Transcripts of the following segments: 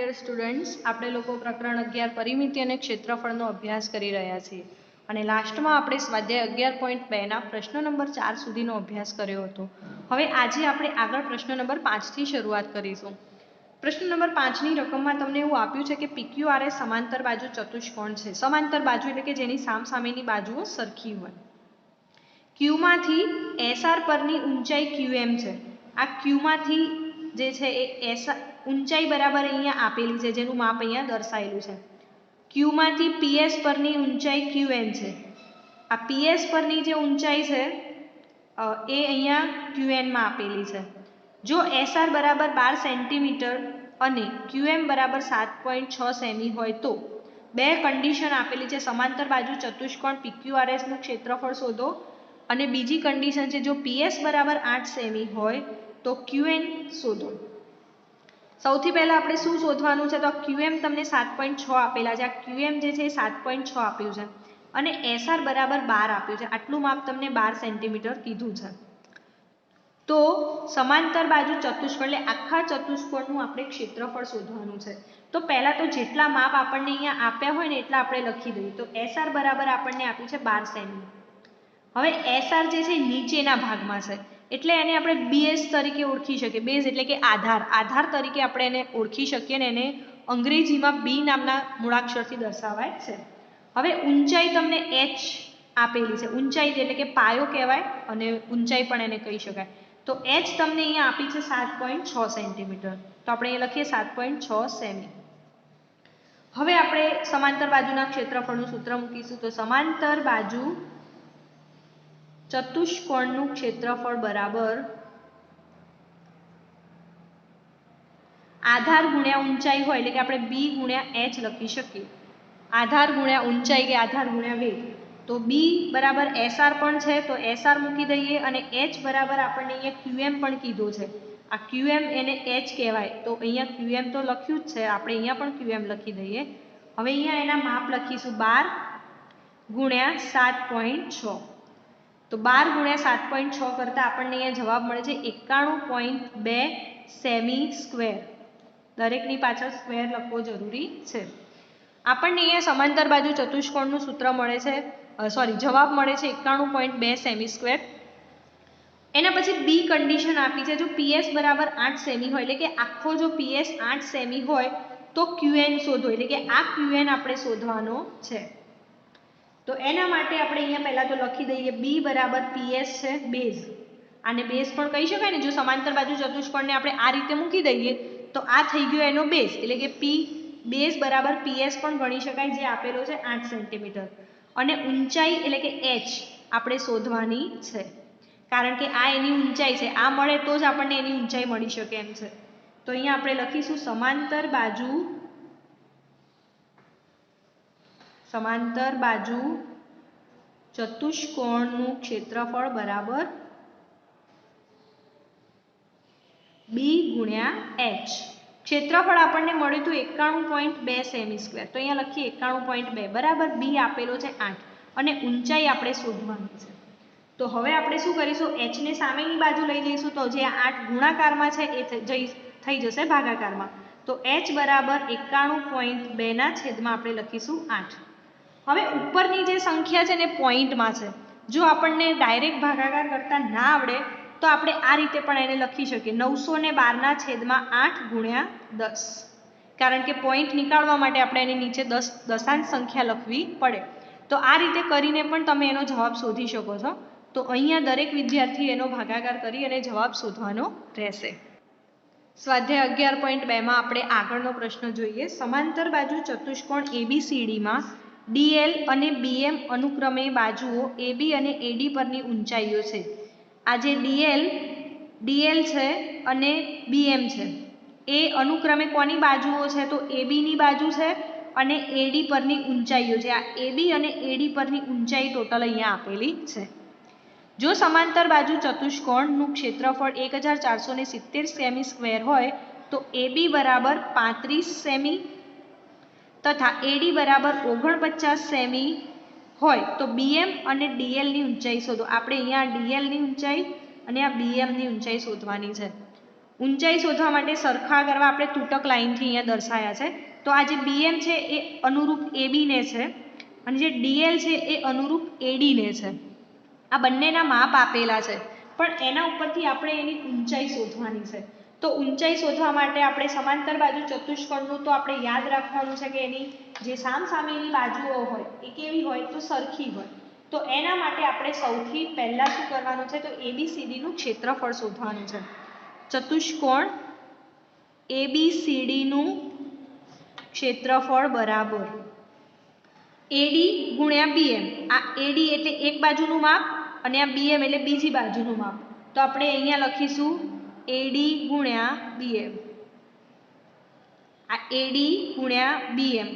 Dear students, આપણે લોકો પ્રકરણ 11 પરિમિતિ અને ક્ષેત્રફળનો અભ્યાસ કરી રહ્યા છીએ અને લાસ્ટમાં આપણે સ્વાધ્યાય 11.2 ના પ્રશ્ન નંબર 4 સુધીનો અભ્યાસ કર્યો હતો. હવે આજે આપણે આગળ પ્રશ્ન નંબર 5 થી શરૂઆત કરીશું. પ્રશ્ન નંબર 5 ની રકમમાં તમને એવું આપ્યું છે કે PQRS સમાંતર બાજુ ચતુષ્કોણ છે. સમાંતર બાજુ એટલે કે જેની સામસામેની બાજુઓ સરખી હોય. Q માંથી SR પરની ઊંચાઈ QM છે. આ Q માંથી જે છે એ SR ઊંચાઈ બરાબર અહીંયા આપેલી છે, જેનું માપ અહીંયા દર્શાવેલું છે. Q માંથી PS પરની ઊંચાઈ QN છે. આ PS પરની જે ઊંચાઈ છે એ અહીંયા QN માં આપેલી છે. જો SR બરાબર 12 સેન્ટીમીટર અને QM બરાબર 7.6 સેમી હોય તો બે કન્ડિશન આપેલી છે. સમાંતર બાજુ ચતુષ્કોણ PQRS નું ક્ષેત્રફળ શોધો અને બીજી કન્ડિશન છે જો PS બરાબર 8 સેમી હોય તો QN શોધો. સૌથી પહેલા આપણે શું શોધવાનું છે તો QM તમને 7.6 આપેલા છે. આ QM જે છે એ 7.6 આપ્યું છે અને SR બરાબર 12 આપ્યું છે. આટલું માપ તમને 12 સેન્ટીમીટર કીધું છે. તો સમાંતર બાજુ ચતુષ્કોણ એટલે આખા ચતુષ્કોણનું આપણે ક્ષેત્રફળ શોધવાનું છે. તો પહેલા તો જેટલા માપ આપણને અહીંયા આપ્યા હોય ને એટલા આપણે લખી દઈએ. તો SR બરાબર આપણને આપ્યું છે 12 સેમી. હવે SR જે છે નીચેના ભાગમાં છે એટલે એને આપણે બેઝ તરીકે ઓળખી શકીએ. બેઝ એટલે કે આધાર તરીકે આપણે એને ઓળખી શકીએ ને એને અંગ્રેજીમાં B નામના મૂળાક્ષરથી દર્શાવાય છે. હવે ઊંચાઈ તમને H આપેલી છે. ઊંચાઈ એટલે કે પાયો કહેવાય અને ઊંચાઈ પણ એને કહી શકાય. તો H તમને અહીંયા આપી છે 7.6 સેન્ટીમીટર. તો આપણે એ લખીએ 7.6 સેમી. હવે આપણે સમાંતર બાજુના ક્ષેત્રફળનું સૂત્ર મૂકીશું. તો સમાંતર બાજુ ચતુષ્કોણનું ક્ષેત્રફળ બરાબર આધાર ગુણ્યા ઊંચાઈ હોય એટલે કે આપણે B ગુણ્યા H લખી શકીએ. આધાર ગુણ્યા ઊંચાઈ કે આધાર ગુણ્યા વેગ. તો B બરાબર SR પણ છે તો SR મૂકી દઈએ અને H બરાબર આપણને અહીંયા QM પણ કીધું છે. આ QM એને H કહેવાય તો અહીંયા QM તો લખ્યું જ છે, આપણે અહીંયા પણ QM લખી દઈએ. હવે અહીંયા એના માપ લખીશું 12 ગુણ્યા 7.6. તો 12 ગુણ્યા 7.6 કરતાં આપણને અહીંયા જવાબ મળે છે 91.2 સેમી સ્ક્વેર. દરેકની પાછળ સ્ક્વેર લખવો જરૂરી છે. આપણને અહીંયા સમાંતર બાજુ ચતુષ્કોણનું સૂત્ર મળે છે, જવાબ મળે છે 91.2 સેમી સ્ક્વેર. એના પછી બી કન્ડિશન આપી છે જો PS બરાબર 8 સેમી હોય એટલે કે આખો જો PS 8 સેમી હોય તો QN શોધો એટલે કે આ QN આપણે શોધવાનો છે. તો એના માટે આપણે અહીંયા પહેલા તો લખી દઈએ B બરાબર PS છે બેઝ. આને બેઝ પણ કહી શકાય ને. જો સમાંતર બાજુ ચતુષ્કોણને આપણે આ રીતે મૂકી દઈએ તો આ થઈ ગયો એનો બેઝ એટલે કે P બેઝ બરાબર PS પણ ગણી શકાય જે આપેલો છે 8 સેન્ટીમીટર. અને ઊંચાઈ એટલે કે H આપણે શોધવાની છે કારણ કે આ એની ઊંચાઈ છે. આ મળે તો જ આપણને એની ઊંચાઈ મળી શકે એમ છે. તો અહીંયા આપણે લખીશું સમાંતર બાજુ ચતુષ્કોણનું ક્ષેત્રફળ બરાબર B ગુણ્યા H. ક્ષેત્રફળ આપણને મળ્યું હતું 91.2 સેમી સ્ક્વેર. તો અહીંયા લખીએ 91.2 બરાબર B આપેલો છે 8 અને ઊંચાઈ આપણે શોધવાની છે. તો હવે આપણે શું કરીશું, H ને સામેની બાજુ લઈ લઈશું તો જે 8 ગુણાકારમાં છે એ થઈ જશે ભાગાકારમાં. તો H બરાબર 91.2 ના છેદમાં આપણે લખીશું 8. હવે ઉપરની જે સંખ્યા છે ને પોઈન્ટમાં છે. જો આપણને ડાયરેક્ટ ભાગાકાર કરતા ના આવડે તો આપણે આ રીતે પણ એને લખી શકીએ 912 ના છેદમાં 8 ગુણ્યા 10. કારણ કે પોઈન્ટ નીકાળવા માટે આપણે એની નીચે દશાંશ સંખ્યા લખવી પડે. તો આ રીતે કરીને પણ તમે એનો જવાબ શોધી શકો છો. તો અહીંયા દરેક વિદ્યાર્થી એનો ભાગાકાર કરી અને જવાબ શોધવાનો રહેશે. સ્વાધ્યાય 11.2 માં આપણે આગળનો પ્રશ્ન જોઈએ. સમાંતર બાજુ ચતુષ્કોણ ABCDમાં DL અને BM અનુક્રમે બાજુઓ AB અને AD પરની ઊંચાઈઓ છે. આ જે DL છે અને BM છે એ અનુક્રમે કોની બાજુઓ છે તો AB ની બાજુ છે અને AD પરની ઊંચાઈઓ છે. આ AB અને AD પરની ઊંચાઈ ટોટલ અહીંયા આપેલી છે. જો સમાંતર બાજુ ચતુષ્કોણનું ક્ષેત્રફળ 1470 સેમી સ્ક્વેર હોય તો AB બરાબર 35 સેમી તથા AD બરાબર 49 સેમી હોય તો BM અને DL ની ઊંચાઈ શોધો. આપણે અહીંયા DL ની ઊંચાઈ અને આ BM ની ઊંચાઈ શોધવાની છે. ઊંચાઈ શોધવા માટે સરખા કરવા આપણે તૂટક લાઈનથી અહીંયા દર્શાવ્યા છે. તો આ જે BM છે એ અનુરૂપ AB ને છે અને જે DL છે એ અનુરૂપ AD ને છે. આ બંનેના માપ આપેલા છે પણ એના ઉપરથી આપણે એની ઊંચાઈ શોધવાની છે. તો ઊંચાઈ શોધવા માટે આપણે સમાંતર બાજુ ચતુષ્કોણનું તો આપણે યાદ રાખવાનું છે કે એની જે સામસામેની બાજુઓ હોય એ કેવી હોય તો સરખી હોય. તો એના માટે આપણે સૌથી પહેલા શું કરવાનું છે તો ABCD નું ક્ષેત્રફળ શોધવાનું છે. ચતુષ્કોણ ABCD નું ક્ષેત્રફળ બરાબર AD ગુણ્યા BM. આ AD એટલે એક બાજુનું માપ અને આ BM એટલે બીજી બાજુનું માપ. તો આપણે અહીંયા લખીશું AD ગુણ્યા BM. આ AD ગુણ્યા BM.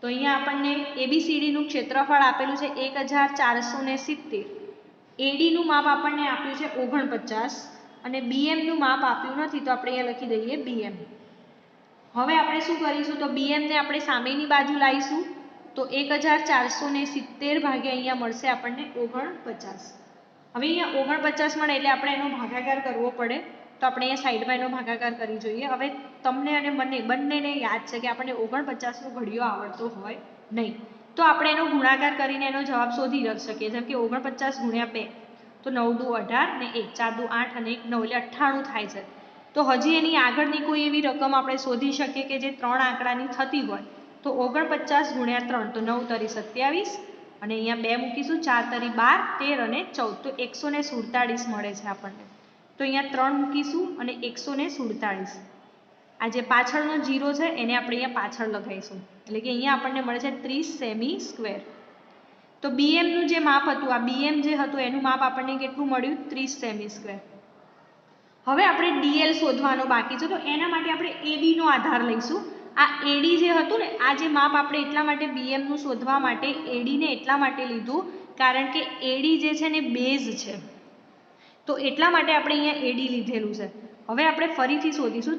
તો અહીંયા આપણને ABCD નું ક્ષેત્રફળ આપેલું છે 1470. AD નું માપ આપણને આપ્યું છે 49 અને BM નું માપ આપ્યું નથી તો આપણે અહીંયા લખી દઈએ BM. હવે આપણે શું કરીશું તો BM ને આપણે સામેની બાજુ લાવીશું. તો 1470 ભાગ્યા અહીંયા મળશે આપણને 49. હવે અહીંયા 49 મળે એટલે આપણે એનો ભાગાકાર કરવો પડે. તો આપણે અહીંયા સાઈડમાં એનો ભાગાકાર કરી જોઈએ. હવે તમને અને બંનેને યાદ છે કે આપણને 49 નો ઘડિયો આવડતો હોય નહીં. તો આપણે એનો ગુણાકાર કરીને એનો જવાબ શોધી શકીએ. જેમ કે 49 ગુણ્યા 2 તો 9 દુ 18 ને 1 4 દુ 8 અને 1 9 એટલે 98 થાય છે. તો હજી એની આગળની કોઈ એવી રકમ આપણે શોધી શકીએ કે જે 3 આંકડાની થતી હોય. તો 49 ગુણ્યા 3 તો 9 તરી 27 અને અહીંયા 2 મૂકીશું 4 તરી 12 13 અને 14 તો 147 મળે છે આપણને. તો અહીંયા 3 મૂકીશું અને 147. આ જે પાછળનો 0 છે એને આપણે અહીંયા પાછળ લગાવીશું એટલે કે અહીંયા આપણને મળે છે 30 સેમી સ્ક્વેર. તો BM નું જે માપ હતું આ BM જે હતું એનું માપ આપણને કેટલું મળ્યું 30 સેમી સ્ક્વેર. હવે આપણે DL શોધવાનો બાકી છે તો એના માટે આપણે AB નો આધાર લઈશું. આ AD જે હતું ને આ જે માપ આપણે એટલા માટે BM નું શોધવા માટે AD ને એટલા માટે લીધું કારણ કે AD જે છે ને બેઝ છે. તો એટલા માટે આપણે અહીંયા AD લીધેલું છે. હવે આપણે ફરીથી શોધીશું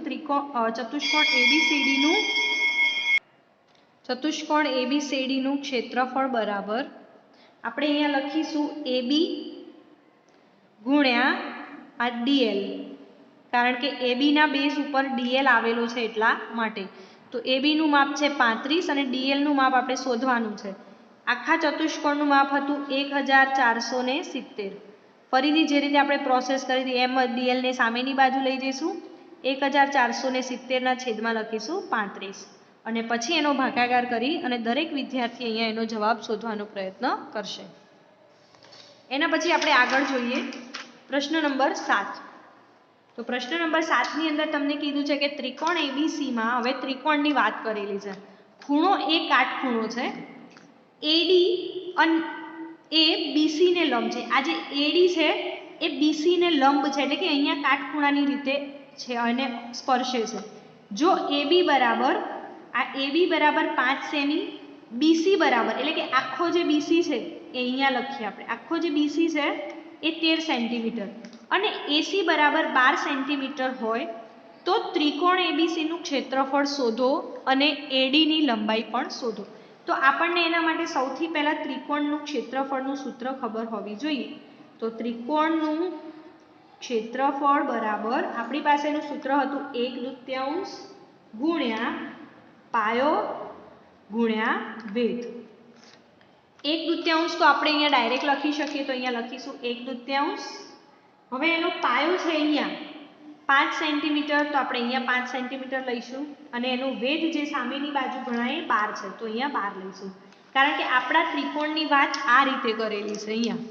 ચતુષ્કોણ ABCD નું ક્ષેત્રફળ બરાબર આપણે અહીંયા લખીશું AB ગુણ્યા આ DL કારણ કે AB ના બેઝ ઉપર DL આવેલો છે એટલા માટે. તો AB નું માપ છે 35 અને DL નું માપ આપણે શોધવાનું છે. આખા ચતુષ્કોણનું માપ હતું 1470. ફરીથી જે રીતે આપણે પ્રોસેસ કરી હતી એમ જ DL ને સામેની બાજુ લઈ જઈશું. 1470 ના છેદમાં લખીશું 35 અને પછી એનો ભાગાકાર કરી અને દરેક વિદ્યાર્થી અહીંયા એનો જવાબ શોધવાનો પ્રયત્ન કરશે. એના પછી આપણે આગળ જોઈએ પ્રશ્ન નંબર 7. તો પ્રશ્ન નંબર 7 ની અંદર તમને કીધું છે કે ત્રિકોણ ABC માં હવે ત્રિકોણની વાત કરેલી છે. ખૂણો એ કાટખૂણો છે. AD એ BC ને લંબ છે. આ જે AD છે એ BC ને લંબ છે એટલે કે અહીંયા કાટખૂણાની રીતે છે અને સ્પર્શે છે. જો AB બરાબર 5 સેમી BC બરાબર એટલે કે આખો જે BC છે એ અહીંયા લખીએ આપણે આખો જે BC છે એ 13 સેન્ટીમીટર અને AC બરાબર 12 સેન્ટીમીટર હોય તો ત્રિકોણ ABC નું ક્ષેત્રફળ શોધો અને AD ની લંબાઈ પણ શોધો. તો આપણને એના માટે સૌથી પહેલા ત્રિકોણનું ક્ષેત્રફળનું સૂત્ર ખબર હોવી જોઈએ. તો ત્રિકોણનું ક્ષેત્રફળ બરાબર આપણી પાસેનું સૂત્ર હતું 1/2 ગુણ્યા પાયો ગુણ્યા વેધ. 1/2 તો આપણે અહીંયા ડાયરેક્ટ લખી શકીએ તો અહીંયા લખીશું 1/2. હવે એનો પાયો છે અહીંયા 5 સેન્ટીમીટર તો આપણે અહીંયા 5 સેન્ટીમીટર લઈશું અને એનો વેધ જે સામેની બાજુ ગણાય 12 છે તો અહીંયા 12 લઈશું કારણ કે આપણા ત્રિકોણની વાત આ રીતે કરેલી છે. અહીંયા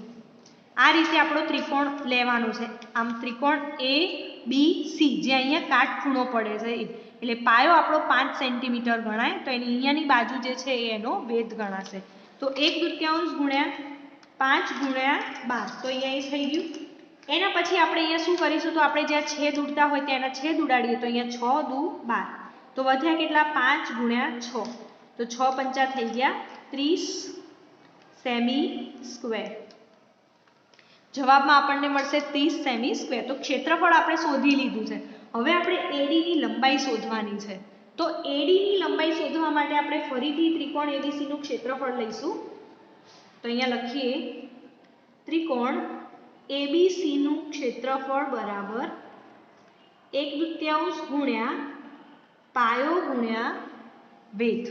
આ રીતે આપણો ત્રિકોણ લેવાનો છે. આમ ત્રિકોણ ABC જે અહીંયા કાટખૂણો પડે છે એટલે પાયો આપણો 5 સેન્ટીમીટર ગણાય તો એની અહીંયાની બાજુ જે છે એનો વેધ ગણાશે. તો 1/2 ગુણ્યા 5 ગુણ્યા 12 તો અહીંયા એ થઈ ગયું. એના પછી આપણે અહીંયા શું કરીશું તો આપણે જ્યાં છેદ ઉડતા હોય ત્યાં એના છેદ ઉડાડીએ તો અહીંયા 6 દુ 12 તો વધ્યા કેટલા 5 ગુણ્યા 6 તો 6 પંચા થઈ ગયા 30 સેમી સ્ક્વેર. જવાબમાં આપણને મળશે 30 સેમી સ્ક્વેર. તો ક્ષેત્રફળ આપણે શોધી લીધું છે. હવે આપણે AD ની લંબાઈ શોધવાની છે. તો AD ની લંબાઈ શોધવા માટે આપણે ફરીથી ત્રિકોણ ABC નું ક્ષેત્રફળ લઈશું. તો અહીંયા લખીએ ત્રિકોણ ABC નું ક્ષેત્રફળ બરાબર 1/2 ગુણ્યા પાયો ગુણ્યા વેધ.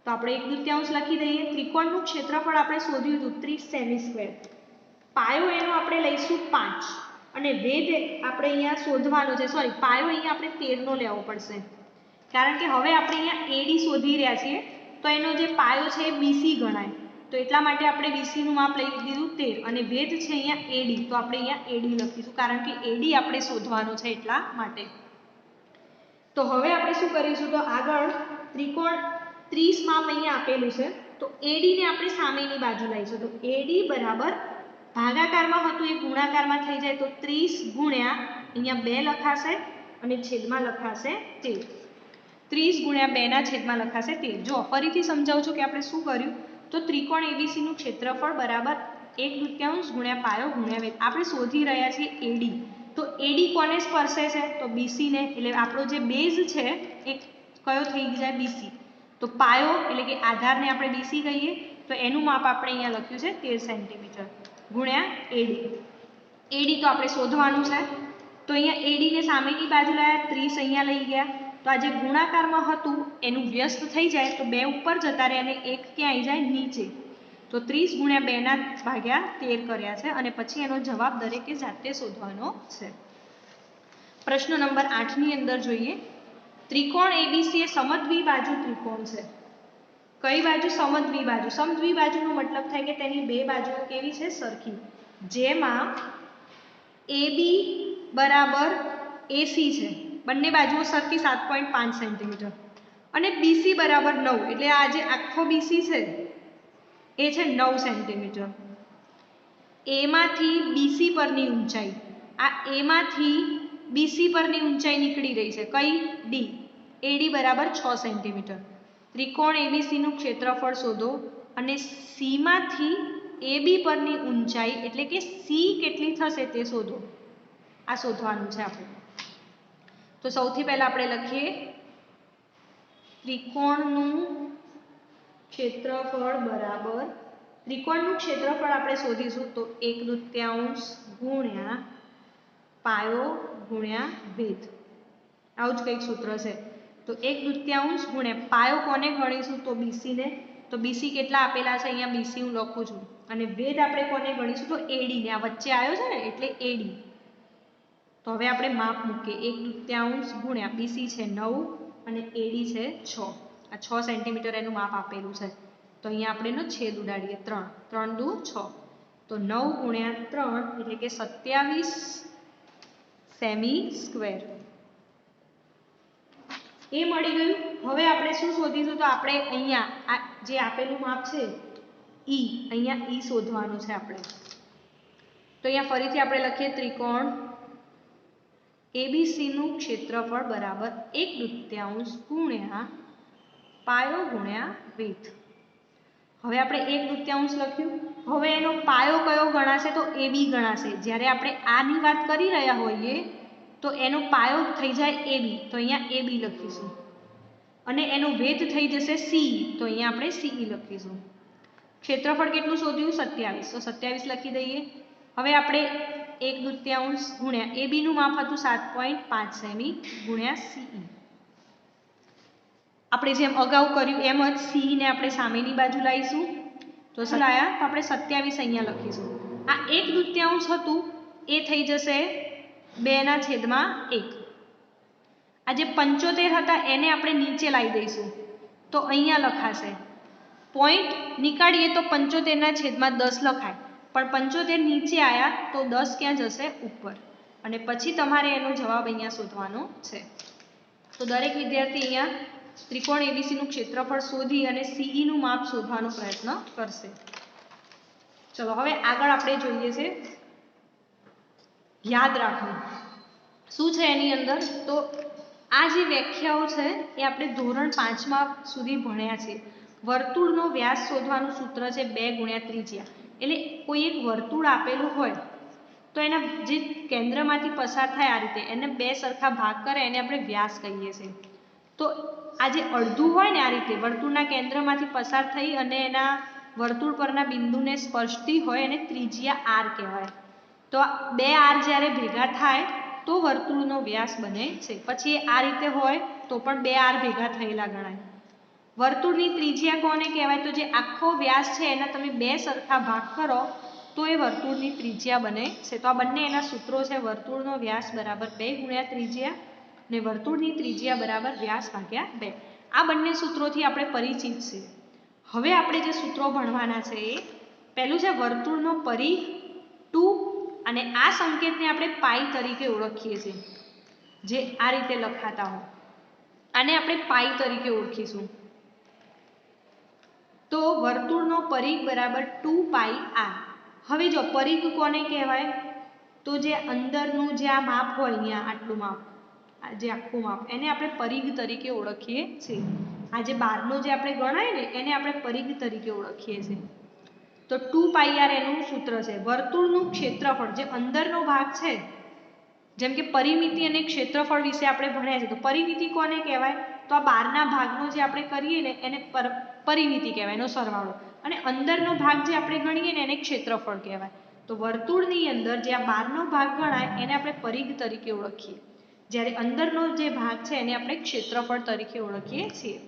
તો આપણે 1/2 લખી દઈએ. ત્રિકોણનું ક્ષેત્રફળ આપણે શોધ્યું હતું 30 સેમી સ્ક્વેર. પાયો એનો આપણે લઈશું 5 અને વેધ આપણે અહીંયા શોધવાનો છે. સોરી, પાયો અહીંયા આપણે 13 નો લેવો પડશે, કારણ કે હવે આપણે અહીંયા AD શોધી રહ્યા છીએ, તો એનો જે પાયો છે એ BC ગણાય. તો એટલા માટે આપણે BC નું માપ લઈ દીધું 13 અને વેધ છે અહીંયા AD, તો આપણે અહીંયા AD લખીશું, કારણ કે AD આપણે શોધવાનો છે એટલા માટે. તો હવે આપણે શું કરીશું, તો આગળ ત્રિકોણ 30 માપ અહીંયા આપેલું છે, તો AD ને આપણે સામેની બાજુ લાવીશું. તો AD બરાબર ભાગાકારમાં હતું એ ગુણાકારમાં થઈ જાય, તો 30 ગુણ્યા અહીંયા 2 લખાશે અને છેદમાં લખાશે 13. 30 ગુણ્યા 2 ના છેદમાં લખાશે 13. જો ફરીથી સમજાવું છું કે આપણે શું કર્યું, તો ત્રિકોણ ABC નું ક્ષેત્રફળ બરાબર 1/2 ગુણ્યા પાયો ગુણ્યા વેધ. આપણે શોધી રહ્યા છીએ AD. તો AD કોને સ્પર્શે છે, તો BC ને. એટલે આપણો જે બેઝ છે એ કયો થઈ જાય, BC. તો પાયો એટલે કે આધારને આપણે BC કહીએ, તો એનું માપ આપણે અહીંયા લખ્યું છે 13 સેન્ટીમીટર ગુણ્યા AD. AD તો આપણે શોધવાનું છે, તો અહીંયા AD ને સામેની બાજુ લાવ્યા, 30 અહીંયા લઈ ગયા. તો આ જે ગુણાકારમાં હતું એનું વ્યસ્ત થઈ જાય, તો 2 ઉપર જતા રહે અને 1 ક્યાં આવી જાય, નીચે. તો 30 ગુણ્યા 2 ના ભાગ્યા 13 કર્યા છે અને પછી એનો જવાબ દરેકે જાતે શોધવાનો છે. પ્રશ્ન નંબર 8 ની અંદર જોઈએ. ત્રિકોણ ABC એ સમદ્વિબાજુ ત્રિકોણ છે. કઈ બાજુ, સમદ્વિબાજુ. સમદ્વિબાજુનો મતલબ થાય કે તેની બે બાજુઓ કેવી છે, સરખી. જેમાં AB બરાબર AC છે, બંને બાજુઓ સરખી 7.5 સેન્ટીમીટર અને BC બરાબર 9, એટલે આ જે આખો BC છે એ છે 9 સેન્ટીમીટર. A માંથી BC પરની ઊંચાઈ, આ A માંથી BC પરની ઊંચાઈ નીકળી રહી છે, કઈ, D. AD બરાબર 6 સેન્ટીમીટર. ત્રિકોણ ABC નું ક્ષેત્રફળ શોધો અને C માંથી AB પરની ઊંચાઈ એટલે કે C કેટલી થશે તે શોધો. આ શોધવાનું છે આપણે. તો સૌથી પહેલા આપણે લખીએ ત્રિકોણનું ક્ષેત્રફળ બરાબર, ત્રિકોણનું ક્ષેત્રફળ આપણે શોધીશું તો 1/2 ગુણ્યા પાયો ગુણ્યા વેધ. આવું જ કંઈક સૂત્ર છે. તો 1/2 ગુણ્યા પાયો કોને ગણીશું, તો BC ને. તો BC કેટલા આપેલા છે, અહીંયા BC હું લખું છું. અને વેધ આપણે કોને ગણીશું, તો AD ને. આ વચ્ચે આવ્યો છે ને એટલે AD. તો હવે આપણે માપ મૂકીએ. 1/2 ગુણ્યા BC છે 9 અને AD છે 6. આ 6 સેન્ટીમીટર એનું માપ આપેલું છે. તો અહીંયા આપણે એનો છેદ ઉડાડીએ, 3 3 દુ 6. તો 9 ગુણ્યા 3 એટલે કે 27 સેમી સ્ક્વેર એ મળી ગયું. હવે આપણે શું શોધીશું, તો આપણે અહીંયા આ જે આપેલું માપ છે E, અહીંયા E શોધવાનું છે આપણે. તો અહીંયા ફરીથી આપણે લખીએ ત્રિકોણ ABC નું ક્ષેત્રફળ બરાબર 1/2 ગુણ્યા પાયો ગુણ્યા વેધ. હવે આપણે 1/2 લખ્યું. હવે એનો પાયો કયો ગણાશે, તો AB ગણાશે. જ્યારે આપણે આની વાત કરી રહ્યા હોઈએ તો એનો પાયો થઈ જાય AB, તો અહીંયા AB લખીશું. અને એનો વેધ થઈ જશે CE, તો અહીંયા આપણે CE લખીશું. ક્ષેત્રફળ કેટલું શોધ્યું, 27, તો 27 લખી દઈએ. હવે આપણે 1/2 ગુણ્યા AB નું માપ હતું 7.5 સેમી ગુણ્યા CE. આપણે જેમ અગાઉ કર્યું એમ જ CE ને આપણે સામેની બાજુ લાવીશું. તો શું લાયા, તો આપણે 27 અહીંયા લખીશું. આ 1/2 હતું એ થઈ જશે 2/1. આ જે 75 હતા એને આપણે નીચે લાવી દઈશું, તો અહીંયા લખાશે. પોઈન્ટ નીકાળીએ તો 75/10 લખાય, પણ 75 નીચે આવ્યા તો 10 ક્યાં જશે, ઉપર. અને પછી તમારે એનો જવાબ અહીંયા શોધવાનો છે. તો દરેક વિદ્યાર્થી અહીંયા ત્રિકોણ ABC નું ક્ષેત્રફળ શોધી અને CE નું માપ શોધવાનો પ્રયત્ન કરશે. ચલો હવે આગળ આપણે જોઈએ છે યાદ રાખવું શું છે એની અંદર. તો આ જે વ્યાખ્યાઓ છે એ આપણે ધોરણ 5માં સુધી ભણ્યા છે. વર્તુળનો વ્યાસ શોધવાનું સૂત્ર છે 2 ગુણ્યા ત્રિજ્યા. એટલે કોઈ એક વર્તુળ આપેલું હોય તો એના જે કેન્દ્રમાંથી પસાર થાય આ રીતે એને 2 સરખા ભાગ કરે એને આપણે વ્યાસ કહીએ છીએ. તો આ જે અડધું હોય ને આ રીતે વર્તુળના કેન્દ્રમાંથી પસાર થઈ અને એના વર્તુળ પરના બિંદુને સ્પર્શતી હોય એને ત્રિજ્યા R કહેવાય. તો 2 R જ્યારે ભેગા થાય તો વર્તુળનો વ્યાસ બને છે. પછી આ રીતે હોય તો પણ બે આર ભેગા થયેલા ગણાય. વર્તુળની ત્રિજ્યા કોને કહેવાય? તો જે આખો વ્યાસ છે એના તમે બે સરખા ભાગ કરો તો એ વર્તુળની ત્રિજ્યા બને છે. તો આ બંને એના સૂત્રો છે. વર્તુળનો વ્યાસ બરાબર 2 ગુણ્યા ત્રિજ્યા ને વર્તુળની ત્રિજ્યા બરાબર વ્યાસ ભાગ્યા 2. આ બંને સૂત્રોથી આપણે પરિચિત છીએ. હવે આપણે જે સૂત્રો ભણવાના છે એ પહેલું છે વર્તુળનો પરિઘ 2 અને આ સંકેતને આપણે પાઈ તરીકે ઓળખીએ છીએ, જે આ રીતે લખાતા હોય આને આપણે પાઈ તરીકે ઓળખીશું. તો વર્તુળનો પરિઘ બરાબર 2 પાઈ આર. હવે જો પરિઘ કોને કહેવાય? તો જે અંદરનું જે આ માપ હોય અહીંયા આટલું માપ, જે આખું માપ, એને આપણે પરિઘ તરીકે ઓળખીએ છીએ. આ જે બહારનો જે આપણે ગણાય ને એને આપણે પરિઘ તરીકે ઓળખીએ છીએ. તો 2 પાઈ આર એનું સૂત્ર છે. વર્તુળનું ક્ષેત્રફળ જે અંદરનો ભાગ છે, જેમ કે પરિમિતિ અને ક્ષેત્રફળ વિશે આપણે ભણ્યા છે. તો પરિમિતિ કોને કહેવાય? તો આ બહારના ભાગનો જે આપણે કરીએ ને એને પરિમિતિ કહેવાય, એનો સરવાળો. અને અંદરનો ભાગ જે આપણે ગણીએ ને એને ક્ષેત્રફળ કહેવાય. તો વર્તુળની અંદર જે આ બહારનો ભાગ ગણાય એને આપણે પરિઘ તરીકે ઓળખીએ, જ્યારે અંદરનો જે ભાગ છે એને આપણે ક્ષેત્રફળ તરીકે ઓળખીએ છીએ.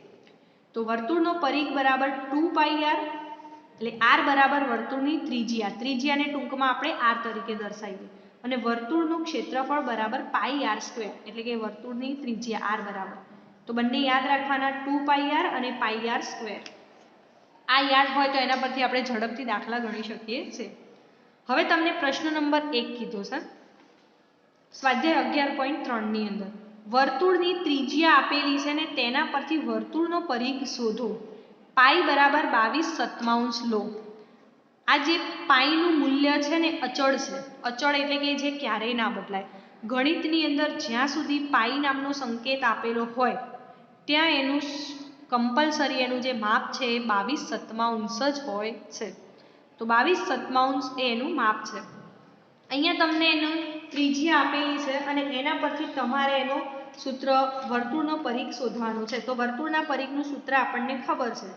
તો વર્તુળનો પરિઘ બરાબર 2 પાઈ આર, એટલે આર બરાબર વર્તુળની ત્રિજ્યા, ત્રિજ્યાને ટૂંકમાં આપણે આર તરીકે દર્શાવીએ, અને વર્તુળનું ક્ષેત્રફળ બરાબર પાઈ આર સ્ક્વેર, એટલે કે વર્તુળની ત્રિજ્યા આર બરાબર. તો બંને યાદ રાખવાના, 2 પાઈ આર અને પાઈ આર સ્ક્વેર. આ યાદ હોય તો એના પરથી આપણે ઝડપથી દાખલા ગણી શકીએ છીએ. હવે તમને પ્રશ્ન નંબર 1 કીધો છે સ્વાધ્યાય 11.3 ની અંદર. વર્તુળની ત્રિજ્યા આપેલી છે ને તેના પરથી વર્તુળનો પરિઘ શોધો. પાઈ બરાબર 22/7 લો. આ જે પાઈનું મૂલ્ય છે ને અચળ છે. અચળ એટલે કે જે ક્યારેય ના બદલાય. ગણિતની અંદર જ્યાં સુધી પાઈ નામનો સંકેત આપેલો હોય ત્યાં એનું કમ્પલસરી એનું જે માપ છે એ 22/7 જ હોય છે. તો 22/7 એ એનું માપ છે. અહીંયા તમને એનું ત્રિજ્યા આપેલી છે અને એના પરથી તમારે એનો સૂત્ર વર્તુળનો પરિઘ શોધવાનો છે. તો વર્તુળના પરિઘનું સૂત્ર આપણને ખબર છે.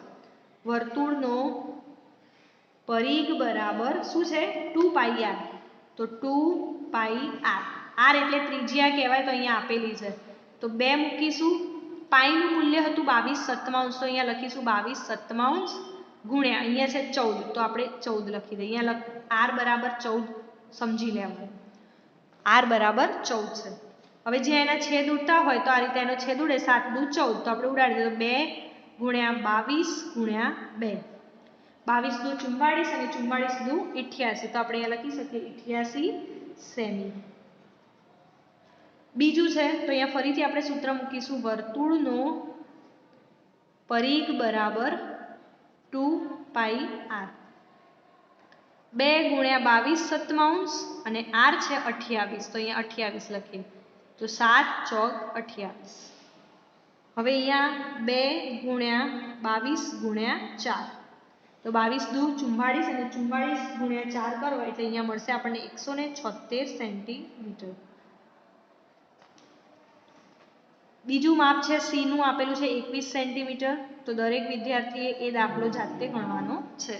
વર્તુળનો પરિઘ બરાબર શું છે? 2 પાઈ આર. તો 2 પાઈ આર. આર એટલે ત્રિજ્યા કહેવાય, તો અહીંયા આપેલી છે. તો 2 મૂકીશું. પાઈનું મૂલ્ય હતું 22/7, તો અહીંયા લખીશું 22/7 ગુણ્યા અહીંયા છે 14, તો આપણે 14 લખી દઈએ. અહીંયા આર બરાબર 14 સમજી લેવાનું. આર બરાબર 14 છે. હવે જે એના છેદ ઉડતા હોય તો આ રીતે એનો છેદ ઉડે, 7 દુ 14, તો આપણે ઉડાડી દઈએ. 2 ગુણ્યા 22 ગુણ્યા 2, 22 દુ 44 અને 44 દુ 88, તો આપણે અહીંયા લખી શકીએ 88 સેમી. બીજું છે તો અહીંયા ફરીથી આપણે સૂત્ર મૂકીશું. વર્તુળનો પરિઘ બરાબર 2 પાઈ આર. 2 ગુણ્યા 22/7 અને આર છે 28, તો અહીંયા 28 લખીએ. તો 7 ચોક 28. હવે અહીંયા 2 ગુણ્યા 22 ગુણ્યા 4, તો 22 દુ 44 અને 44 ગુણ્યા 4 કરો એટલે અહીંયા મળશે આપણને 176 સેન્ટીમીટર. બીજું માપ છે સી નું આપેલું છે 21 સેન્ટીમીટર. તો દરેક વિદ્યાર્થીએ એ દાખલો જાતે ગણવાનો છે.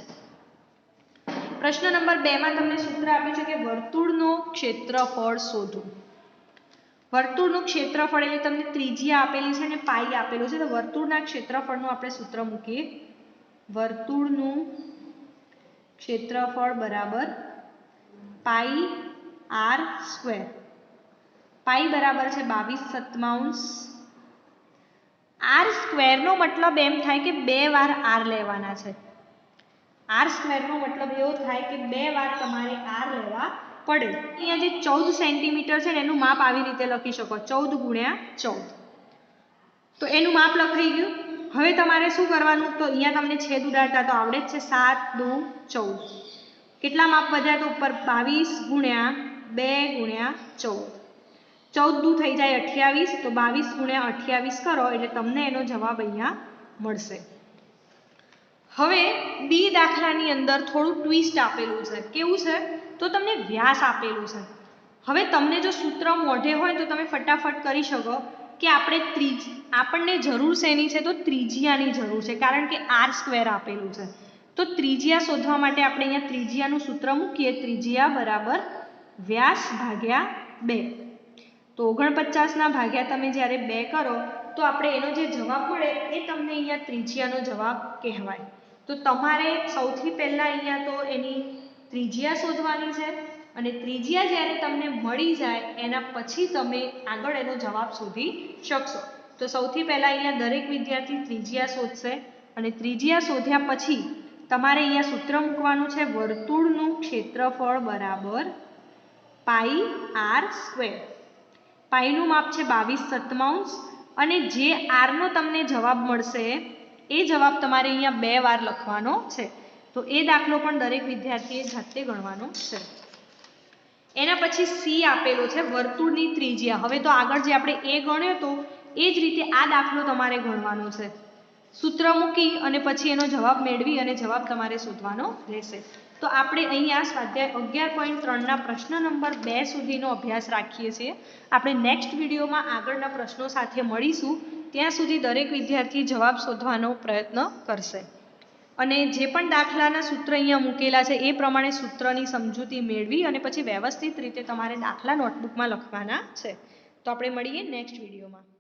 પ્રશ્ન નંબર 2 માં તમને સૂત્ર આપ્યું છે કે વર્તુળનો ક્ષેત્રફળ શોધો. વર્તુળનું ક્ષેત્રફળ એટલે તમને ત્રિજ્યા આપેલી છે અને પાઈ આપેલું છે. તો વર્તુળના ક્ષેત્રફળનું આપણે સૂત્ર મૂકીએ. વર્તુળનું ક્ષેત્રફળ બરાબર પાઈ આર સ્ક્વેર. પાઈ બરાબર છે 22/7. આર સ્ક્વેરનો મતલબ એમ થાય કે 2 વાર આર લેવાના છે. આર સ્ક્વેરનો મતલબ એવો થાય કે 2 વાર તમારે આર લેવા પડે. અહીંયા જે 14 સેન્ટીમીટર છે ને એનું માપ આવી રીતે લખી શકો, 14 ગુણ્યા 14. તો એનું માપ લખાઈ ગયું. હવે તમારે શું કરવાનું? તો અહીંયા તમને છેદ ઉડાડતા તો આવડે જ છે. 7 દુ 14. કેટલા માપ વધ્યા? તો ઉપર 22 ગુણ્યા 2 ગુણ્યા 14, 14 દુ થઈ જાય 28, તો 22 ગુણ્યા 28 કરો એટલે તમને એનો જવાબ અહીંયા મળશે. હવે બી દાખલાની અંદર થોડું ટ્વિસ્ટ આપેલું છે. કેવું છે? તો તમને વ્યાસ આપેલું છે. હવે તમને જો સૂત્ર મોઢે હોય તો તમે ફટાફટ કરી શકો કે આપણને જરૂર શેની છે? તો ત્રિજ્યાની જરૂર છે, કારણ કે આર સ્ક્વેર આપેલું છે. તો ત્રિજ્યા શોધવા માટે આપણે અહીંયા ત્રિજ્યાનું સૂત્ર મૂકીએ. ત્રિજ્યા બરાબર વ્યાસ ભાગ્યા 2. તો 49 ભાગ્યા તમે જ્યારે 2 કરો તો આપણે એનો જે જવાબ મળે એ તમને અહીંયા ત્રિજ્યાનો જવાબ કહેવાય. તો તમારે સૌથી પહેલાં અહીંયા તો એની ત્રિજ્યા શોધવાની છે અને ત્રિજ્યા જ્યારે તમને મળી જાય એના પછી તમે આગળ એનો જવાબ શોધી શકશો. તો સૌથી પહેલાં અહીંયા દરેક વિદ્યાર્થી ત્રિજ્યા શોધશે અને ત્રિજ્યા શોધ્યા પછી તમારે અહીંયા સૂત્ર મૂકવાનું છે, વર્તુળનું ક્ષેત્રફળ બરાબર પાઈ આર સ્ક્વેર. પાઈનું માપ છે 22/7 અને જે આરનો તમને જવાબ મળશે એ જવાબ તમારે અહીંયા 2 વાર લખવાનો છે. તો એ દાખલો પણ દરેક વિદ્યાર્થીએ જાતે ગણવાનો છે. એના પછી સી આપેલો છે વર્તુળની ત્રિજ્યા. હવે તો આગળ જે આપણે એ ગણ્યો તો એ જ રીતે આ દાખલો તમારે ગણવાનો છે. સૂત્ર મૂકી અને પછી એનો જવાબ મેળવી અને જવાબ તમારે શોધવાનો રહેશે. તો આપણે અહીંયા સ્વાધ્યાય 11.3ના પ્રશ્ન નંબર 2 સુધીનો અભ્યાસ રાખીએ છીએ. આપણે નેક્સ્ટ વિડીયોમાં આગળના પ્રશ્નો સાથે મળીશું. ત્યાં સુધી દરેક વિદ્યાર્થી જવાબ શોધવાનો પ્રયત્ન કરશે અને જે પણ દાખલાના સૂત્ર અહીંયા મૂકેલા છે એ પ્રમાણે સૂત્રની સમજૂતી મેળવી અને પછી વ્યવસ્થિત રીતે તમારે દાખલા નોટબુકમાં લખવાના છે. તો આપણે મળીએ નેક્સ્ટ વિડીયોમાં.